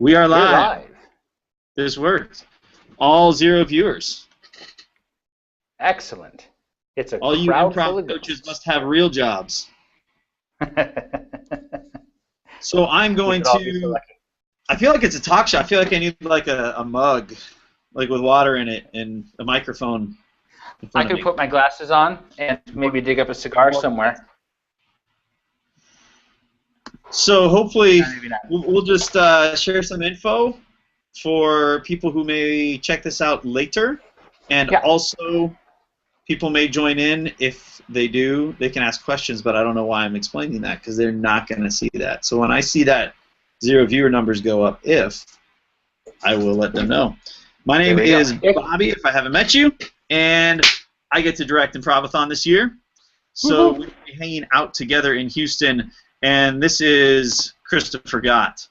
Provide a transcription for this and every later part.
We are We're live. live. This worked. All 0 viewers. Excellent. It's a All you crowd full improv of coaches ghosts. must have real jobs. We So I'm going should all be so to. lucky. I feel like it's a talk show. I feel like I need like a mug, like with water in it and a microphone in I front of could me. put my glasses on and maybe dig up a cigar somewhere. So hopefully Maybe not. we'll just share some info for people who may check this out later, and Yeah. also people may join in. If they do, they can ask questions, but I don't know why I'm explaining that because they're not going to see that. So when I see that 0 viewer numbers go up, I will let them know. My name There we go. is Bobby, if I haven't met you, and I get to direct Improvathon this year. So we'll be hanging out together in Houston, and this is Christopher Gott.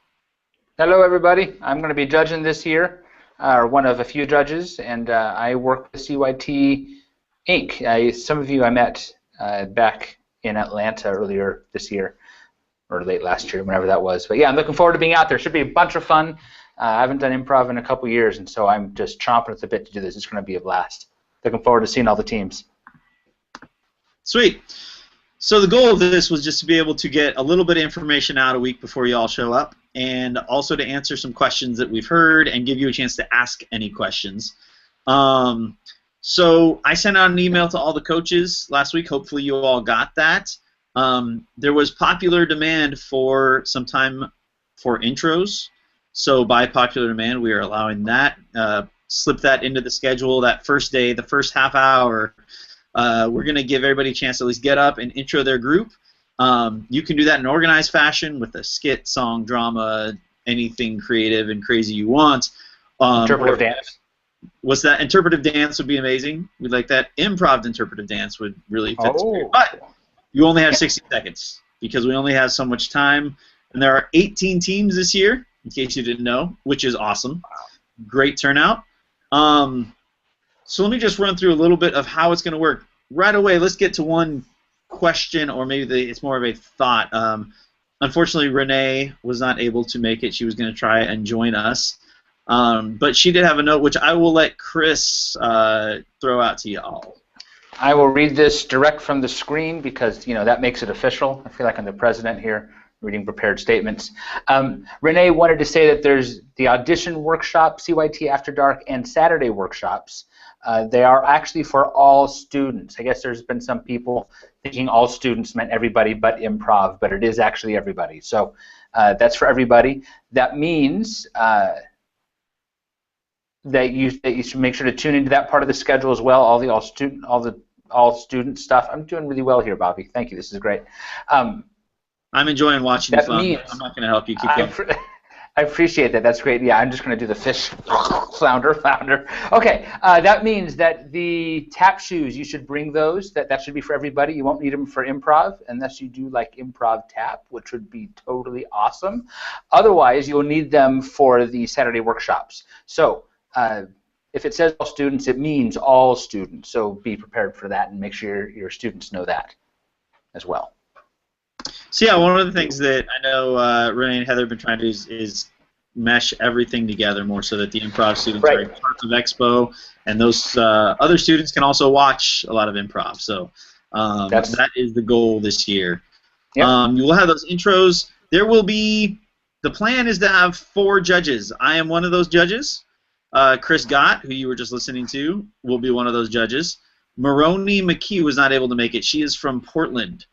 Hello, everybody. I'm going to be judging this year, or one of a few judges, and I work with CYT Inc. Some of you I met back in Atlanta earlier this year, or late last year, whenever that was. But yeah, I'm looking forward to being out there. Should be a bunch of fun. I haven't done improv in a couple years, and so I'm just chomping at the bit to do this. It's going to be a blast. Looking forward to seeing all the teams. Sweet. So the goal of this was just to be able to get a little bit of information out a week before you all show up, and also to answer some questions that we've heard and give you a chance to ask any questions. So I sent out an email to all the coaches last week. Hopefully you all got that. There was popular demand for some time for intros. So by popular demand, we are allowing that. Slip that into the schedule that first day, the first half hour. We're going to give everybody a chance to at least get up and intro their group. You can do that in organized fashion with a skit, song, drama, anything creative and crazy you want. Interpretive dance. What's that? Interpretive dance would be amazing. We'd like that. Improv interpretive dance would really fit the spirit. But you only have 60 seconds because we only have so much time. And there are 18 teams this year, in case you didn't know, which is awesome. Great turnout. So let me just run through a little bit of how it's going to work. Right away, let's get to one question, or maybe it's more of a thought. Unfortunately, Renee was not able to make it. She was going to try and join us. But she did have a note, which I will let Chris throw out to you all. I will read this direct from the screen because, you know, that makes it official. I feel like I'm the president here, reading prepared statements. Renee wanted to say that there's the audition workshop, CYT After Dark, and Saturday workshops. They are actually for all students. I guess there's been some people thinking all students meant everybody but improv, but it is actually everybody. So that's for everybody. That means that you should make sure to tune into that part of the schedule as well. All student stuff. I'm doing really well here, Bobby. Thank you. This is great. I'm enjoying watching you flounder. I'm not going to help you. Keep going. I appreciate that. That's great. Yeah, I'm just going to do the fish flounder. Okay, that means that the tap shoes, you should bring those. That should be for everybody. You won't need them for improv unless you do like improv tap, which would be totally awesome. Otherwise, you'll need them for the Saturday workshops. So if it says all students, it means all students. So be prepared for that and make sure your students know that as well. So yeah, one of the things that I know Renee and Heather have been trying to do is mesh everything together more so that the improv students are parts of Expo, and those other students can also watch a lot of improv. So that is the goal this year. Yep. You will have those intros. There will be, the plan is to have 4 judges. I am one of those judges. Chris Gott, who you were just listening to, will be one of those judges. Maroney McKee was not able to make it. She is from Portland.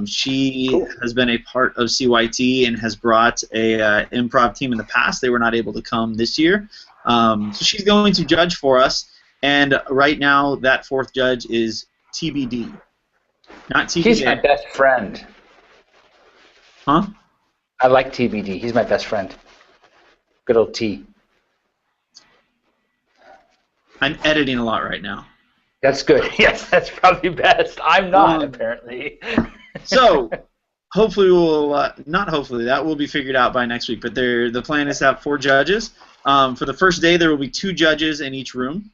She has been a part of CYT and has brought a improv team in the past. They were not able to come this year. So she's going to judge for us. And right now, that 4th judge is TBD. Not TBD. He's my best friend. Huh? I like TBD. He's my best friend. Good old T. I'm editing a lot right now. That's good. Yes, that's probably best. I'm not, apparently. So, hopefully we'll, not hopefully, that will be figured out by next week, but the plan is to have 4 judges. For the first day, there will be 2 judges in each room.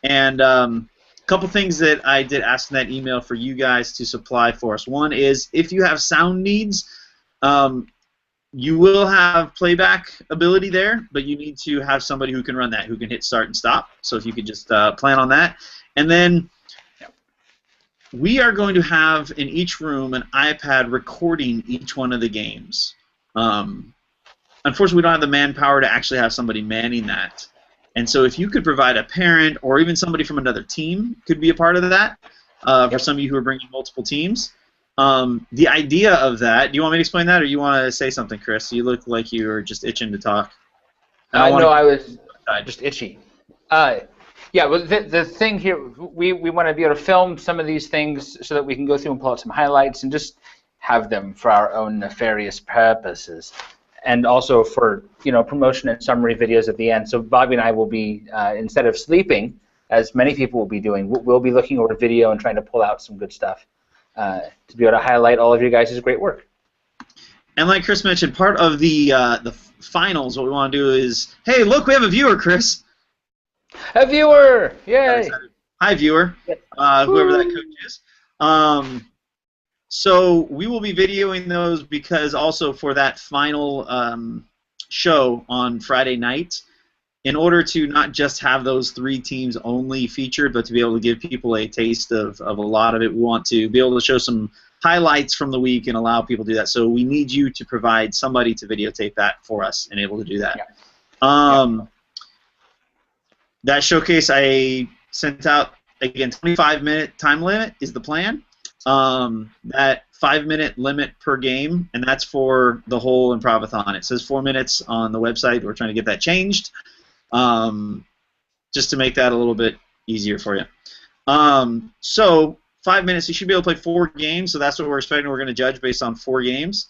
And a couple things that I did ask in that email for you guys to supply for us. One is, if you have sound needs, you will have playback ability there, but you need to have somebody who can run that, who can hit start and stop. So if you could just plan on that. And then we are going to have in each room an iPad recording each one of the games. Unfortunately, we don't have the manpower to actually have somebody manning that. And so if you could provide a parent or even somebody from another team could be a part of that, for some of you who are bringing multiple teams. The idea of that, do you want me to explain that, or you want to say something, Chris? You look like you were just itching to talk. No, I was just itchy. Yeah, well, the thing here, we want to be able to film some of these things so that we can go through and pull out some highlights and just have them for our own nefarious purposes, and also for promotion and summary videos at the end. So Bobby and I will be, instead of sleeping, as many people will be doing, we'll be looking over video and trying to pull out some good stuff to be able to highlight all of your guys' great work. And like Chris mentioned, part of the finals, what we want to do is, hey, look, we have a viewer, Chris. A viewer! Yay! Hi, viewer, whoever that coach is. So we will be videoing those because also for that final show on Friday night, in order to not just have those 3 teams only featured, but to be able to give people a taste of a lot of it, we want to be able to show some highlights from the week and allow people to do that. So we need you to provide somebody to videotape that for us and able to do that. Yeah. That showcase I sent out, again, 25-minute time limit is the plan. That 5-minute limit per game, and that's for the whole Improvathon. It says 4 minutes on the website. We're trying to get that changed, just to make that a little bit easier for you. So 5 minutes, you should be able to play 4 games, so that's what we're expecting. We're going to judge based on 4 games.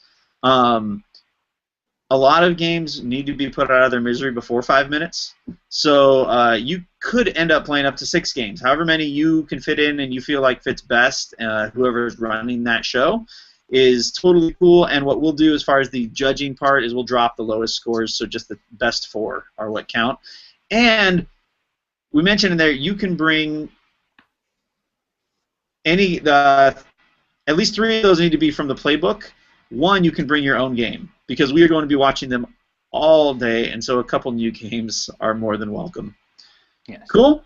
A lot of games need to be put out of their misery before 5 minutes, so you could end up playing up to 6 games. However many you can fit in and you feel like fits best, whoever's running that show is totally cool. And what we'll do as far as the judging part is we'll drop the lowest scores, so just the best 4 are what count. And we mentioned in there you can bring any, at least 3 of those need to be from the playbook. 1, you can bring your own game, because we are going to be watching them all day, and so a couple new games are more than welcome. Yes. Cool?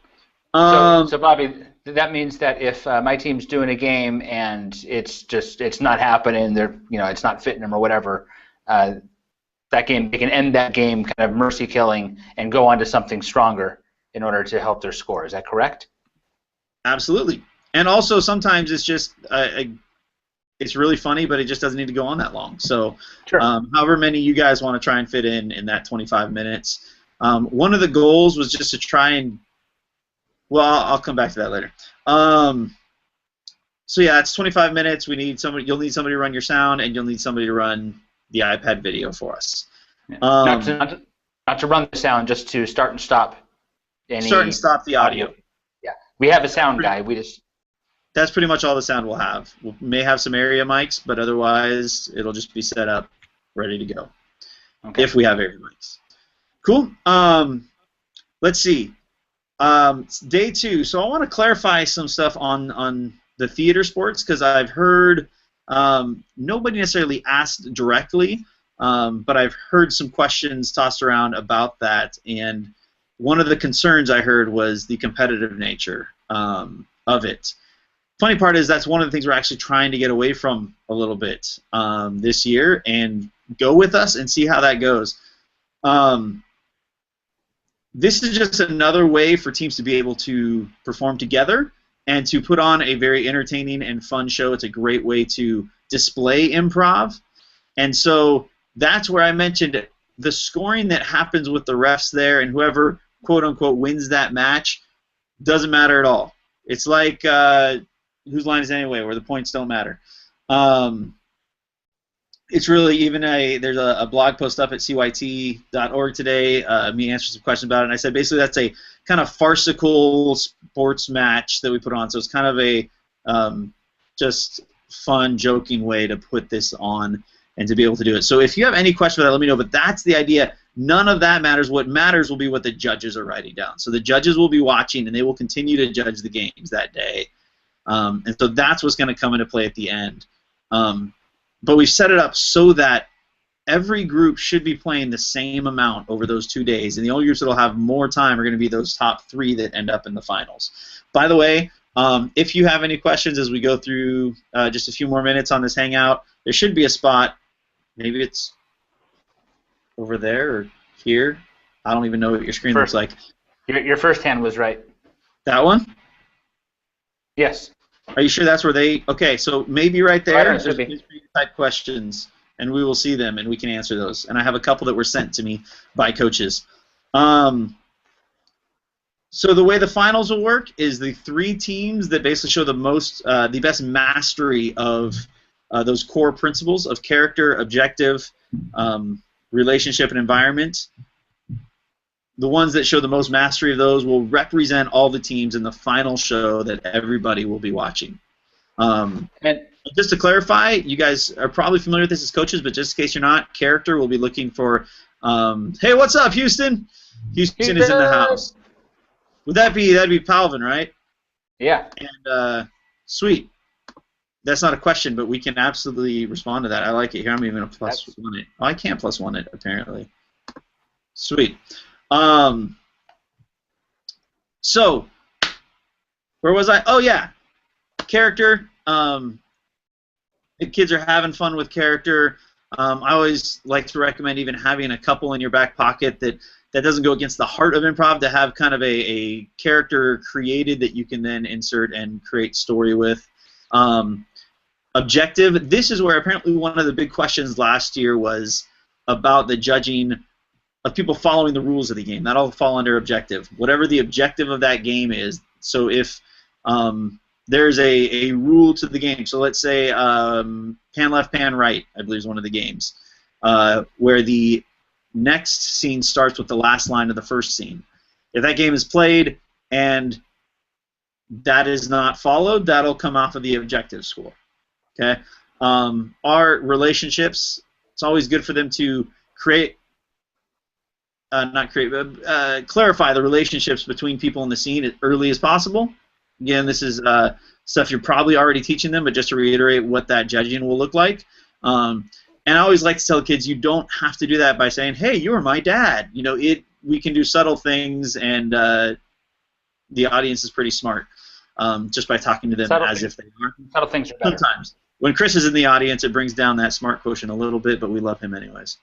So Bobby, that means that if my team's doing a game and it's not happening, it's not fitting them or whatever, that game, they can end that game kind of mercy killing and go on to something stronger in order to help their score. Is that correct? Absolutely. And also sometimes it's just it's really funny, but it just doesn't need to go on that long. So sure. However many you guys want to try and fit in that 25 minutes. One of the goals was just to try and, well, I'll come back to that later. So yeah, it's 25 minutes. You'll need somebody to run your sound, and you'll need somebody to run the iPad video for us. Yeah. Not to run the sound, just to start and stop any start and stop the audio. Yeah, we have a sound guy. That's pretty much all the sound we'll have. We may have some area mics, but otherwise it'll just be set up, ready to go. Okay. If we have area mics. Cool. Let's see. Day 2. So I want to clarify some stuff on the theater sports, because I've heard nobody necessarily asked directly, but I've heard some questions tossed around about that. And one of the concerns I heard was the competitive nature of it. Funny part is that's one of the things we're actually trying to get away from a little bit this year, and go with us and see how that goes. This is just another way for teams to be able to perform together and to put on a very entertaining and fun show. It's a great way to display improv. And so that's where I mentioned the scoring that happens with the refs there, and whoever, quote-unquote, wins that match doesn't matter at all. It's like whose line is it anyway, where the points don't matter. It's really even there's a blog post up at cyt.org today, me answering some questions about it, and I said basically that's a kind of farcical sports match that we put on, so it's kind of a just fun, joking way to put this on and to be able to do it. So if you have any question about that, let me know, but that's the idea. None of that matters. What matters will be what the judges are writing down. So the judges will be watching, and they will continue to judge the games that day. And so that's what's going to come into play at the end. But we've set it up so that every group should be playing the same amount over those 2 days, and the only groups that will have more time are going to be those top 3 that end up in the finals. By the way, if you have any questions as we go through just a few more minutes on this hangout, there should be a spot. Maybe it's over there or here. I don't even know what your screen looks like. Your first hand was right. That one? Yes. Are you sure that's where they... Okay, so maybe right there, Right, there's type questions, and we will see them, and we can answer those. And I have a couple that were sent to me by coaches. So the way the finals will work is the 3 teams that basically show the best mastery of those core principles of character, objective, relationship, and environment. The ones that show the most mastery of those will represent all the teams in the final show that everybody will be watching. And just to clarify, you guys are probably familiar with this as coaches, but just in case you're not, character will be looking for, hey, what's up, Houston? Houston is in the house. That'd be Palvin, right? Yeah. And sweet. That's not a question, but we can absolutely respond to that. I like it. Here, I'm even going to plus one it. Oh, I can't plus one it, apparently. Sweet. So, where was I? Oh, yeah. Character. The kids are having fun with character. I always like to recommend even having a couple in your back pocket that doesn't go against the heart of improv, to have kind of a character created that you can then insert and create story with. Objective. This is where apparently one of the big questions last year was about the judging of people following the rules of the game. That'll fall under objective. Whatever the objective of that game is. So if there's a rule to the game, so let's say pan left, pan right, I believe is one of the games, where the next scene starts with the last line of the first scene. If that game is played and that is not followed, that'll come off of the objective score. Okay. Our relationships, it's always good for them to clarify the relationships between people in the scene as early as possible. Again, this is stuff you're probably already teaching them, but just to reiterate what that judging will look like. And I always like to tell kids, you don't have to do that by saying, "Hey, you were my dad." You know, we can do subtle things, and the audience is pretty smart just by talking to them as if they are. Subtle things are better. Sometimes. When Chris is in the audience, it brings down that smart quotient a little bit, but we love him anyways.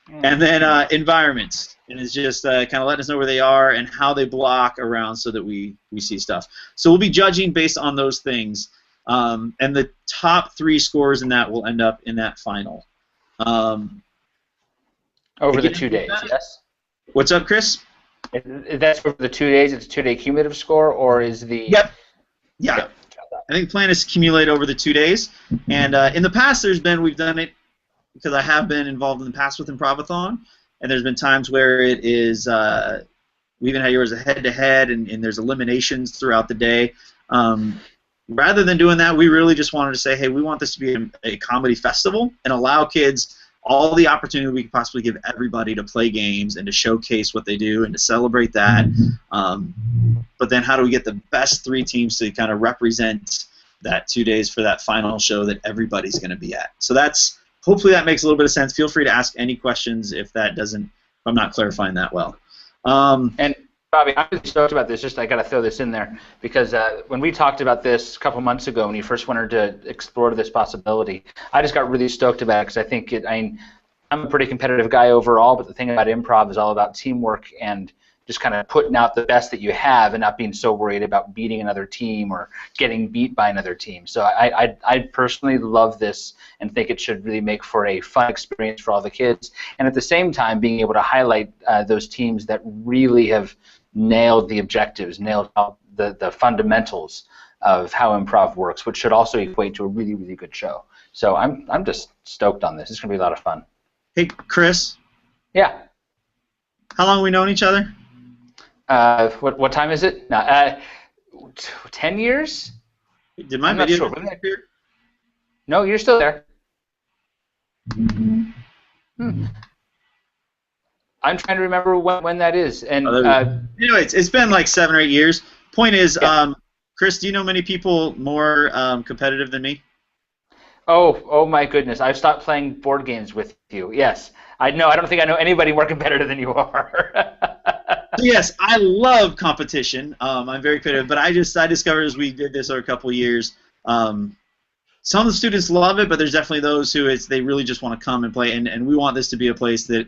And then environments, and it's just kind of letting us know where they are and how they block around so that we see stuff. So we'll be judging based on those things, and the top 3 scores in that will end up in that final. Over the 2 days, yes? What's up, Chris? That's over the 2 days. It's a 2-day cumulative score, or is the... Yep. Yeah. Okay. I think the plan is to accumulate over the 2 days. And in the past, we've done it because I have been involved in the past with Improvathon, and there's been times where it is, we even had yours a head-to-head, and there's eliminations throughout the day. Rather than doing that, we really just wanted to say, hey, we want this to be a comedy festival and allow kids all the opportunity we could possibly give everybody to play games and to showcase what they do and to celebrate that. But then how do we get the best 3 teams to kind of represent that 2 days for that final show that everybody's going to be at? So that's, hopefully that makes a little bit of sense. Feel free to ask any questions if that doesn't, if I'm not clarifying that well. And Bobby, I'm really stoked about this. Just I got to throw this in there because when we talked about this a couple months ago, when you first wanted to explore this possibility, I just got really stoked about it because I think I'm a pretty competitive guy overall, but the thing about improv is all about teamwork and just kind of putting out the best that you have and not being so worried about beating another team or getting beat by another team. So I personally love this and think it should really make for a fun experience for all the kids, and at the same time being able to highlight those teams that really have nailed the objectives, nailed the fundamentals of how improv works, which should also equate to a really, really good show. So I'm just stoked on this. It's going to be a lot of fun. Hey, Chris. Yeah. How long have we known each other? What time is it? No, 10 years? Did my video appear? No, you're still there. I'm trying to remember when that is. And anyway, it's been like 7 or 8 years. Point is, yeah. Chris, do you know many people more competitive than me? Oh my goodness! I've stopped playing board games with you. Yes, I know. I don't think I know anybody more competitive than you are. So yes, I love competition. I'm very competitive, but I discovered as we did this over a couple of years, um, some of the students love it, but there's definitely those who they really just want to come and play, and we want this to be a place that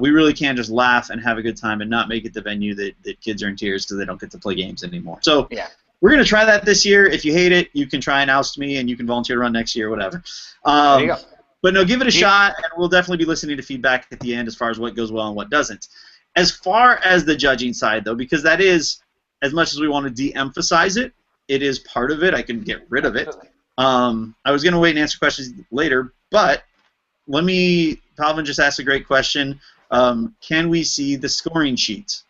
we really can just laugh and have a good time and not make it the venue that kids are in tears because they don't get to play games anymore. So Yeah. we're going to try that this year. If you hate it, you can try and oust me, and you can volunteer to run next year or whatever. There you go. But no, give it a shot, and we'll definitely be listening to feedback at the end as far as what goes well and what doesn't. As far as the judging side, though, because that is, as much as we want to de-emphasize it, it is part of it. I can get rid of it. I was going to wait and answer questions later, but Palvin just asked a great question. Can we see the scoring sheet?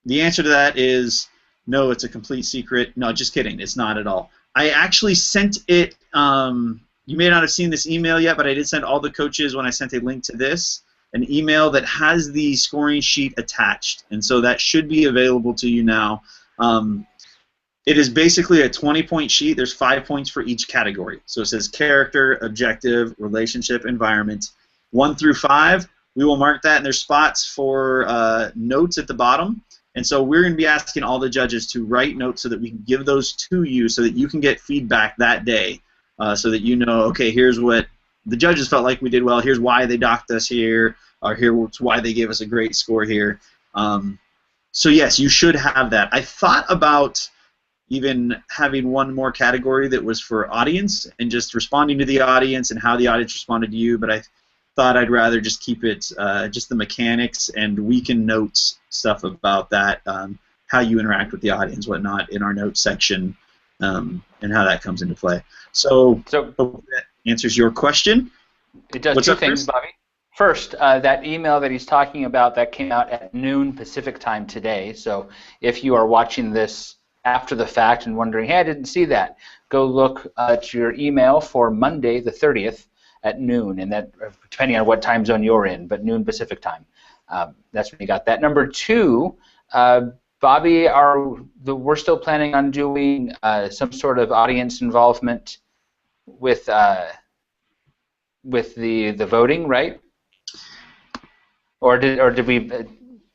The answer to that is no, it's a complete secret. No, just kidding. It's not at all. I actually sent it. You may not have seen this email yet, but I did send all the coaches when I sent a link to this an email that has the scoring sheet attached, and so that should be available to you now. It is basically a 20-point sheet. There's 5 points for each category. So it says character, objective, relationship, environment. 1 through 5, we will mark that, and there's spots for notes at the bottom. And so we're going to be asking all the judges to write notes so that we can give those to you so that you can get feedback that day so that you know, okay, here's what the judges felt like we did well, here's why they docked us here, or here's why they gave us a great score here. So yes, you should have that. I thought about even having one more category that was for audience and just responding to the audience and how the audience responded to you, but I thought I'd rather just keep it just the mechanics and weekend notes stuff about that, how you interact with the audience, whatnot, in our notes section, and how that comes into play. So hope that answers your question. It does. Two things, Bobby. First, that email that he's talking about, that came out at noon Pacific time today. So if you are watching this after the fact and wondering, hey, I didn't see that, go look at your email for Monday the 30th at noon, and that, depending on what time zone you're in, but noon Pacific time. That's when you got that. Number two, Bobby, we're still planning on doing some sort of audience involvement with the voting, right? Or did we?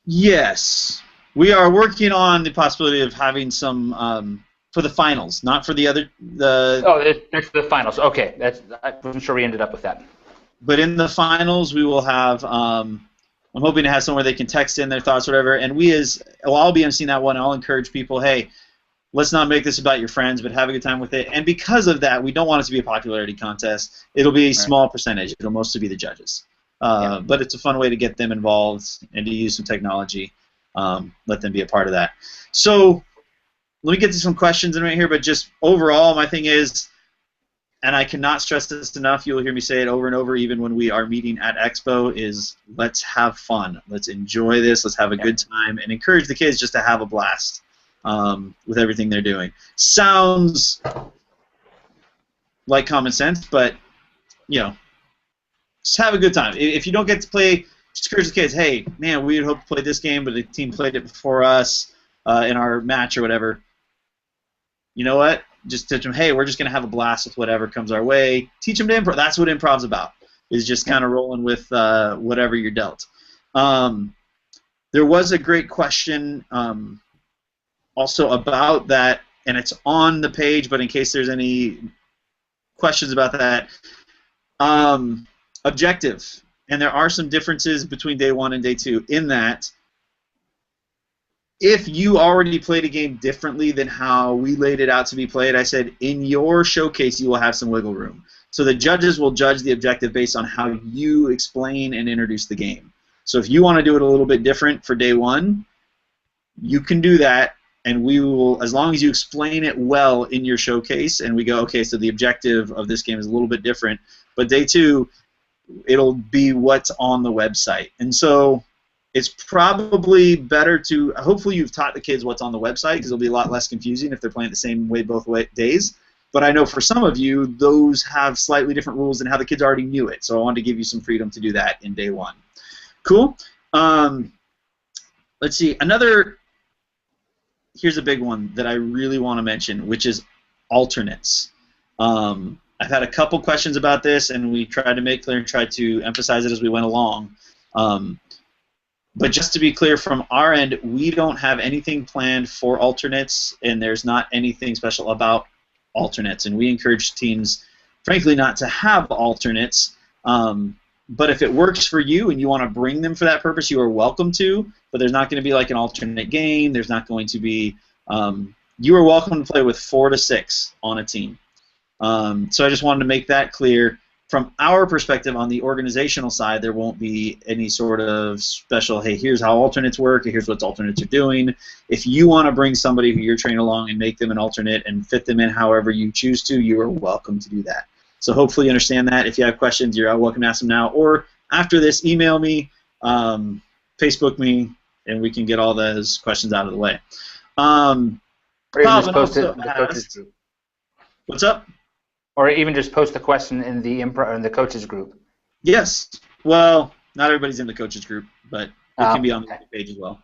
Yes, we are working on the possibility of having some for the finals, not for the other. That's the finals. Okay, I wasn't sure we ended up with that. But in the finals, we will have. I'm hoping to have somewhere they can text in their thoughts, whatever. And I'll be emceeing that one. I'll encourage people, hey, let's not make this about your friends, but have a good time with it. And because of that, we don't want it to be a popularity contest. It'll be a small percentage. It'll mostly be the judges. But it's a fun way to get them involved and to use some technology. Let them be a part of that. So let me get to some questions in right here, but just overall, my thing is, and I cannot stress this enough, you'll hear me say it over and over even when we are meeting at Expo, is let's have fun. Let's enjoy this. Let's have a good time and encourage the kids just to have a blast with everything they're doing. Sounds like common sense, but, just have a good time. If you don't get to play, just encourage the kids, hey, man, we had hoped to play this game, but the team played it before us in our match or whatever. You know what? Just teach them, hey, we're just going to have a blast with whatever comes our way. Teach them to improv. That's what improv's about, is just kind of rolling with whatever you're dealt. There was a great question also about that, and it's on the page, but in case there's any questions about that, objective. And there are some differences between day one and day two in that if you already played a game differently than how we laid it out to be played, I said in your showcase you will have some wiggle room. So the judges will judge the objective based on how you explain and introduce the game. So if you want to do it a little bit different for day one, you can do that, and we will, as long as you explain it well in your showcase, and we go, okay, so the objective of this game is a little bit different, but day two, it'll be what's on the website. And so it's probably better to, hopefully you've taught the kids what's on the website, because it'll be a lot less confusing if they're playing it the same way both days. But I know for some of you, those have slightly different rules than how the kids already knew it. So I wanted to give you some freedom to do that in day one. Cool. Let's see. Here's a big one that I really want to mention, which is alternates. I've had a couple questions about this, and we tried to make clear and tried to emphasize it as we went along. But just to be clear, from our end, we don't have anything planned for alternates, and there's not anything special about alternates. And we encourage teams, frankly, not to have alternates. But if it works for you and you want to bring them for that purpose, you are welcome to. But there's not going to be like an alternate game. There's not going to be. You are welcome to play with 4 to 6 on a team. So I just wanted to make that clear. From our perspective on the organizational side, there won't be any sort of special, hey, here's how alternates work, here's what alternates are doing. If you want to bring somebody who you're training along and make them an alternate and fit them in however you choose to, you are welcome to do that. So hopefully you understand that. If you have questions, you're welcome to ask them now. Or after this, email me, Facebook me, and we can get all those questions out of the way. Or even just post it in the coaches group. What's up? Or even just post the question in the coaches group. Yes. Well, not everybody's in the coaches group, but it can be on the page as well.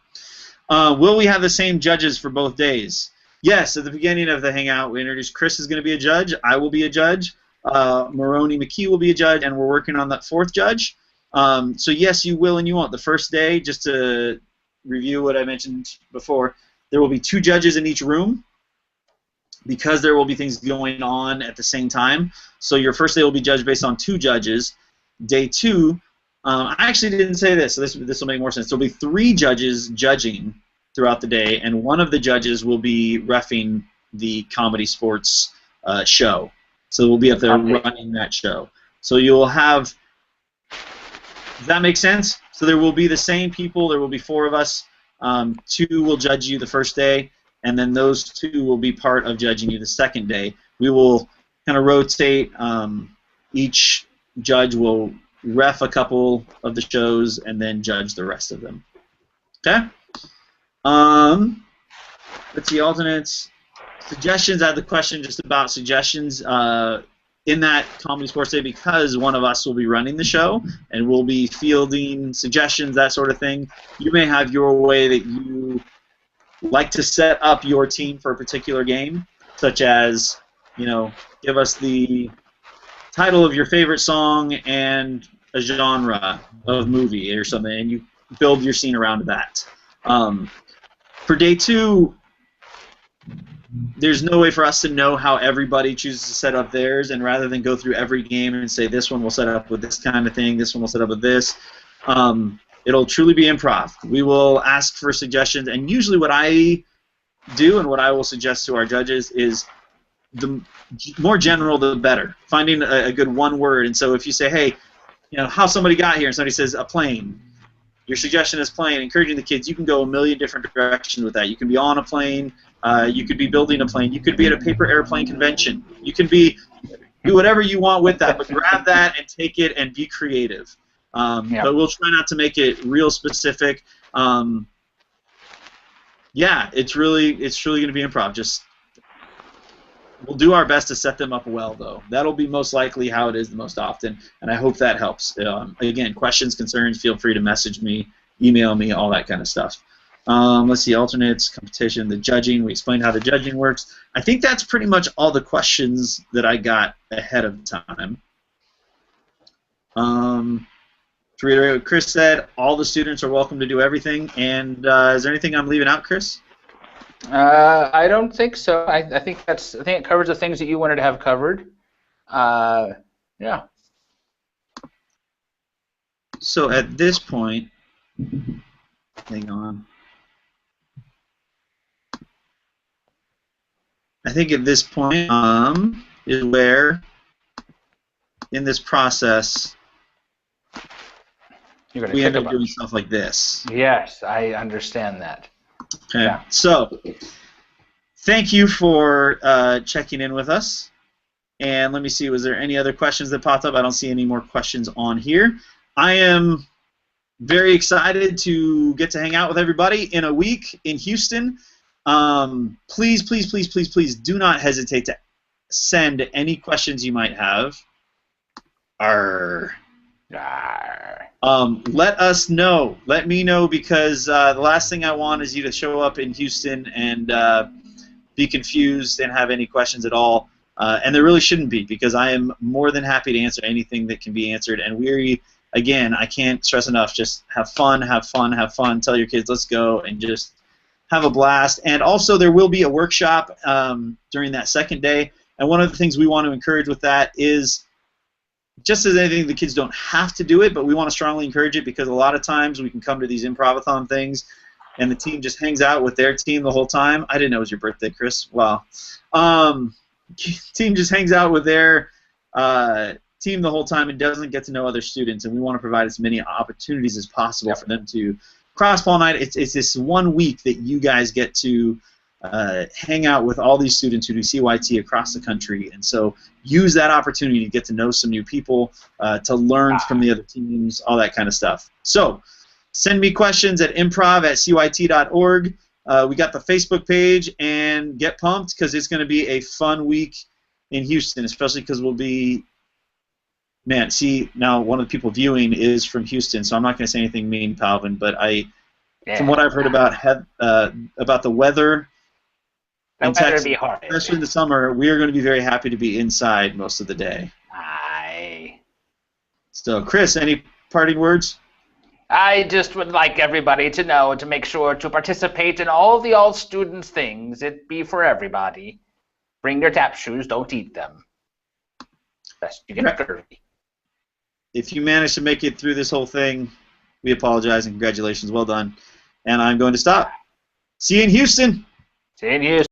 Will we have the same judges for both days? Yes. At the beginning of the hangout, we introduced Chris is going to be a judge. I will be a judge. Maroney McKee will be a judge, and we're working on that 4th judge. So yes, you will and you won't. The first day, just to review what I mentioned before, there will be 2 judges in each room, because there will be things going on at the same time. So your first day will be judged based on 2 judges. Day 2, I actually didn't say this, so this will make more sense. There will be 3 judges judging throughout the day, and one of the judges will be reffing the comedy sports show. So we'll be up there running that show. So you'll have, does that make sense? So there will be the same people, there will be 4 of us. 2 will judge you the first day, and then those 2 will be part of judging you the second day. We will kind of rotate. Each judge will ref a couple of the shows and then judge the rest of them. Okay? Let's see, alternates. Suggestions, I had the question just about suggestions in that Comedy Sports Day, because one of us will be running the show and we'll be fielding suggestions, that sort of thing. You may have your way that you like to set up your team for a particular game, such as, give us the title of your favorite song and a genre of movie or something, and you build your scene around that. For day 2, there's no way for us to know how everybody chooses to set up theirs, and rather than go through every game and say this one will set up with this kind of thing, this one will set up with this, it'll truly be improv. We will ask for suggestions, and usually what I do and what I will suggest to our judges is the more general, the better. Finding a good one word, and so if you say, hey, how somebody got here, and somebody says a plane, your suggestion is plane, encouraging the kids, you can go a million different directions with that. You can be on a plane, you could be building a plane, you could be at a paper airplane convention, you can do whatever you want with that, but grab that and take it and be creative. But we'll try not to make it real specific. It's truly going to be improv. Just we'll do our best to set them up well, though. That'll be most likely how it is the most often, and I hope that helps. Again, questions, concerns, feel free to message me, email me, all that kind of stuff. Let's see, alternates, competition, the judging. We explained how the judging works. I think that's pretty much all the questions that I got ahead of time. To reiterate what Chris said, all the students are welcome to do everything. And is there anything I'm leaving out, Chris? I don't think so. I think it covers the things that you wanted to have covered. Yeah. So at this point, hang on. I think at this point is where in this process we end up doing stuff like this. Yes, I understand that. Okay. Yeah. So thank you for checking in with us. And let me see, was there any other questions that popped up? I don't see any more questions on here. I am very excited to get to hang out with everybody in a week in Houston. Please, please, please, please, please do not hesitate to send any questions you might have. Let us know. Let me know, because the last thing I want is you to show up in Houston and be confused and have any questions at all. And there really shouldn't be, because I am more than happy to answer anything that can be answered. And again, I can't stress enough, just have fun, have fun, have fun. Tell your kids, let's go, and just have a blast. And also there will be a workshop during that second day. And one of the things we want to encourage with that is, just as anything, the kids don't have to do it, but we want to strongly encourage it, because a lot of times we can come to these Improvathon things and the team just hangs out with their team the whole time. I didn't know it was your birthday, Chris. Wow. Team just hangs out with their team the whole time and doesn't get to know other students, and we want to provide as many opportunities as possible for them to cross-pollinate. It's this 1 week that you guys get to hang out with all these students who do CYT across the country, and so use that opportunity to get to know some new people, to learn from the other teams, all that kind of stuff. So send me questions at improv@cyt.org. We got the Facebook page, and get pumped, because it's going to be a fun week in Houston, especially because we'll be, man, see, now one of the people viewing is from Houston, so I'm not going to say anything mean, Palvin, but from what I've heard about the weather in Texas, especially in the summer, we are going to be very happy to be inside most of the day. Aye. So, Chris, any parting words? I just would like everybody to know to make sure to participate in all the all-students things. It be for everybody. Bring your tap shoes, don't eat them. Lest you get curvy. If you manage to make it through this whole thing, we apologize and congratulations, well done. And I'm going to stop. See you in Houston. See you in Houston.